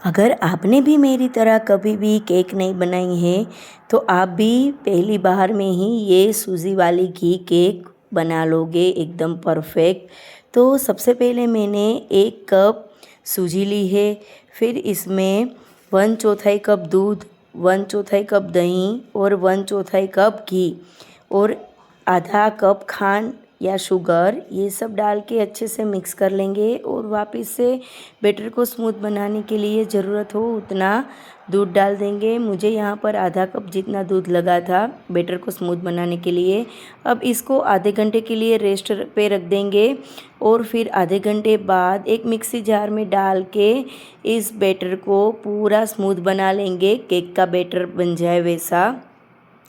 अगर आपने भी मेरी तरह कभी भी केक नहीं बनाई है तो आप भी पहली बार में ही ये सूजी वाली घी केक बना लोगे एकदम परफेक्ट। तो सबसे पहले मैंने 1 कप सूजी ली है। फिर इसमें 1/4 कप दूध, 1/4 कप दही और 1/4 कप घी और आधा कप खांड या शुगर, ये सब डाल के अच्छे से मिक्स कर लेंगे। और वापस से बैटर को स्मूथ बनाने के लिए ज़रूरत हो उतना दूध डाल देंगे। मुझे यहाँ पर आधा कप जितना दूध लगा था बैटर को स्मूथ बनाने के लिए। अब इसको आधे घंटे के लिए रेस्ट पे रख देंगे और फिर आधे घंटे बाद एक मिक्सी जार में डाल के इस बैटर को पूरा स्मूथ बना लेंगे, केक का बैटर बन जाए वैसा।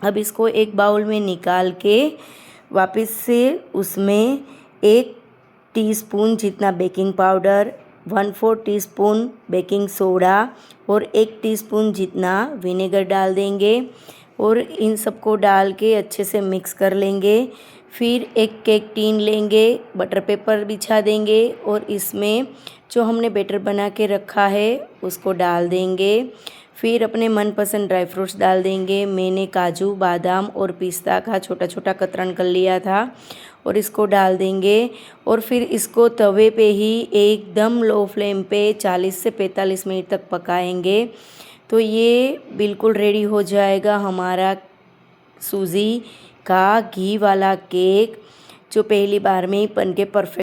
अब इसको एक बाउल में निकाल के वापस से उसमें 1 टीस्पून जितना baking powder, 1/4 teaspoon baking soda और 1 टीस्पून जितना विनेगर डाल देंगे और इन सबको डाल के अच्छे से मिक्स कर लेंगे। फिर एक केक टीन लेंगे, बटर पेपर बिछा देंगे और इसमें जो हमने बैटर बना के रखा है उसको डाल देंगे। फिर अपने मनपसंद ड्राई फ्रूट्स डाल देंगे। मैंने काजू, बादाम और पिस्ता का छोटा छोटा कतरन कर लिया था और इसको डाल देंगे और फिर इसको तवे पे ही एकदम लो फ्लेम पे 40 से 45 मिनट तक पकाएंगे। तो ये बिल्कुल रेडी हो जाएगा हमारा सूजी का घी वाला केक, जो पहली बार में ही बन के परफेक्ट